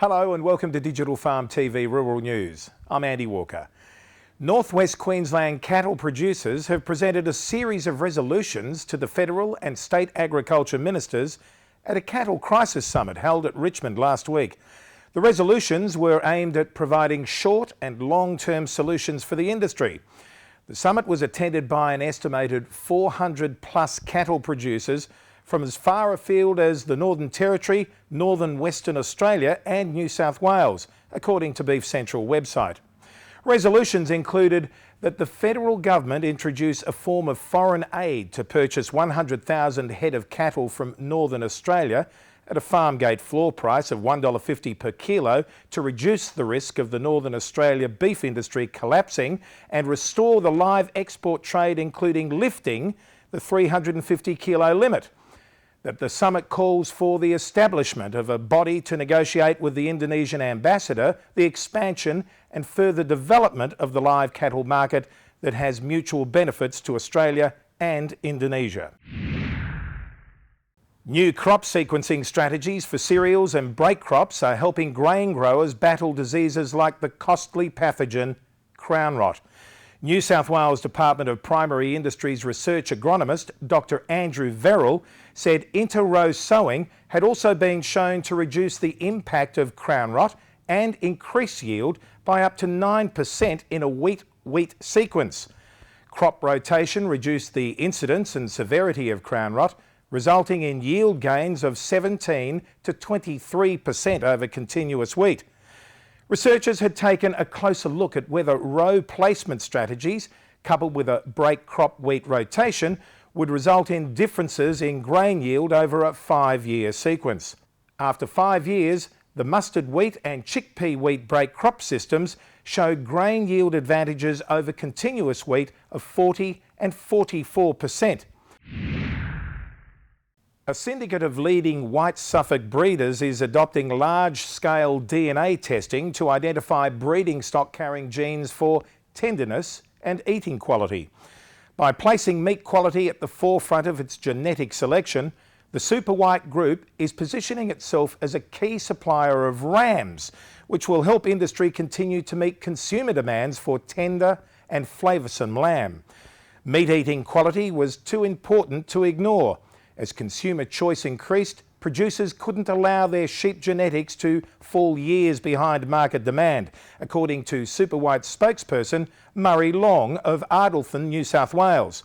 Hello and welcome to Digital Farm TV Rural News. I'm Andy Walker. Northwest Queensland cattle producers have presented a series of resolutions to the federal and state agriculture ministers at a cattle crisis summit held at Richmond last week. The resolutions were aimed at providing short and long-term solutions for the industry. The summit was attended by an estimated 400 plus cattle producers from as far afield as the Northern Territory, Northern Western Australia and New South Wales, according to Beef Central website. Resolutions included that the federal government introduce a form of foreign aid to purchase 100,000 head of cattle from Northern Australia at a farm gate floor price of $1.50 per kilo to reduce the risk of the Northern Australia beef industry collapsing and restore the live export trade, including lifting the 350 kilo limit. That the summit calls for the establishment of a body to negotiate with the Indonesian ambassador the expansion and further development of the live cattle market that has mutual benefits to Australia and Indonesia. New crop sequencing strategies for cereals and break crops are helping grain growers battle diseases like the costly pathogen crown rot. New South Wales Department of Primary Industries research agronomist Dr Andrew Verrill said inter-row sowing had also been shown to reduce the impact of crown rot and increase yield by up to 9% in a wheat sequence. Crop rotation reduced the incidence and severity of crown rot, resulting in yield gains of 17 to 23% over continuous wheat. Researchers had taken a closer look at whether row placement strategies, coupled with a break crop wheat rotation, would result in differences in grain yield over a 5-year sequence. After 5 years, the mustard wheat and chickpea wheat break crop systems showed grain yield advantages over continuous wheat of 40 and 44%. A syndicate of leading white Suffolk breeders is adopting large-scale DNA testing to identify breeding stock carrying genes for tenderness and eating quality. By placing meat quality at the forefront of its genetic selection, the Super White Group is positioning itself as a key supplier of rams, which will help industry continue to meet consumer demands for tender and flavoursome lamb. Meat eating quality was too important to ignore. As consumer choice increased, producers couldn't allow their sheep genetics to fall years behind market demand, according to Super White spokesperson Murray Long of Ardlethan, New South Wales.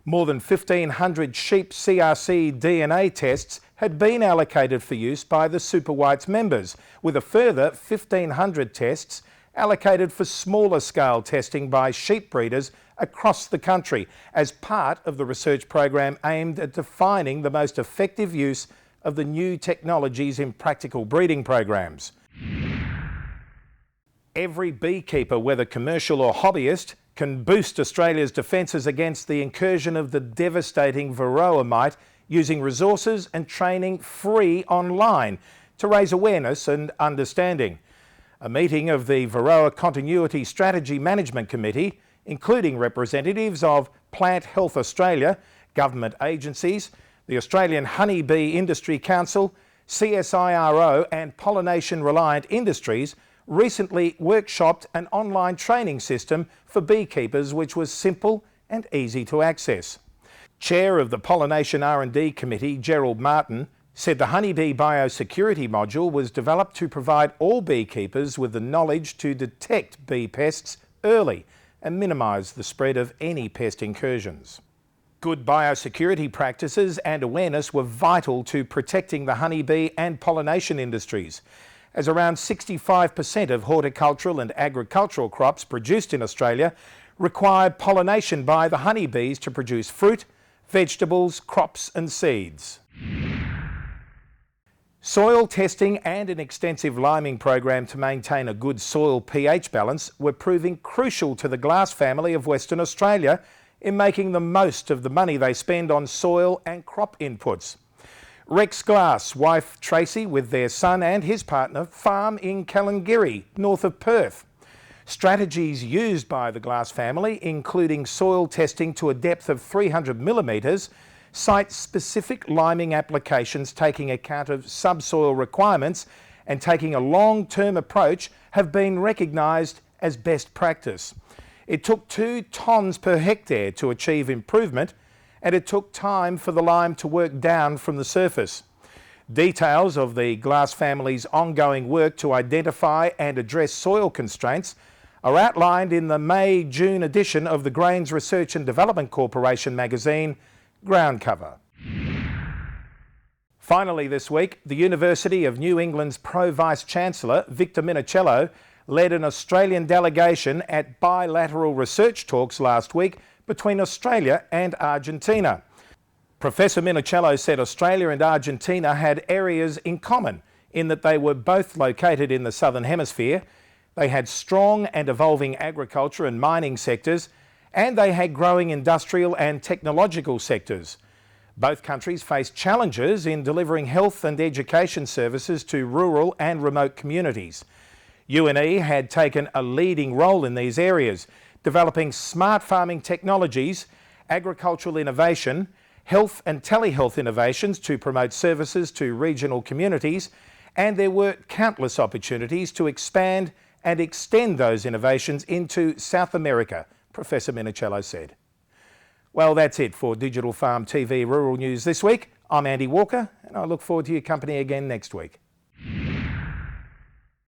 More than 1,500 sheep CRC DNA tests had been allocated for use by the Super White's members, with a further 1,500 tests allocated for smaller scale testing by sheep breeders across the country as part of the research program aimed at defining the most effective use of the new technologies in practical breeding programs. Every beekeeper, whether commercial or hobbyist, can boost Australia's defences against the incursion of the devastating Varroa mite using resources and training free online to raise awareness and understanding. A meeting of the Varroa Continuity Strategy Management Committee, including representatives of Plant Health Australia, government agencies, the Australian Honeybee Industry Council, CSIRO and Pollination Reliant Industries, recently workshopped an online training system for beekeepers which was simple and easy to access. Chair of the Pollination R&D Committee, Gerald Martin, said the Honeybee Biosecurity module was developed to provide all beekeepers with the knowledge to detect bee pests early and minimise the spread of any pest incursions. Good biosecurity practices and awareness were vital to protecting the honeybee and pollination industries, as around 65% of horticultural and agricultural crops produced in Australia require pollination by the honeybees to produce fruit, vegetables, crops and seeds. Soil testing and an extensive liming program to maintain a good soil pH balance were proving crucial to the Glass family of Western Australia in making the most of the money they spend on soil and crop inputs. Rex Glass, wife Tracy with their son and his partner farm in Kalangiri, north of Perth. Strategies used by the Glass family, including soil testing to a depth of 300 millimetres, cite specific liming applications taking account of subsoil requirements and taking a long-term approach have been recognised as best practice. It took 2 tonnes per hectare to achieve improvement, and it took time for the lime to work down from the surface. Details of the Glass family's ongoing work to identify and address soil constraints are outlined in the May-June edition of the Grains Research and Development Corporation magazine, Ground Cover. Finally this week, the University of New England's Pro-Vice-Chancellor, Victor Minichiello, led an Australian delegation at bilateral research talks last week between Australia and Argentina. Professor Minichiello said Australia and Argentina had areas in common in that they were both located in the Southern Hemisphere, they had strong and evolving agriculture and mining sectors, and they had growing industrial and technological sectors. Both countries faced challenges in delivering health and education services to rural and remote communities. UNE had taken a leading role in these areas, developing smart farming technologies, agricultural innovation, health and telehealth innovations to promote services to regional communities, and there were countless opportunities to expand and extend those innovations into South America, Professor Minichiello said. Well, that's it for Digital Farm TV Rural News this week. I'm Andy Walker, and I look forward to your company again next week.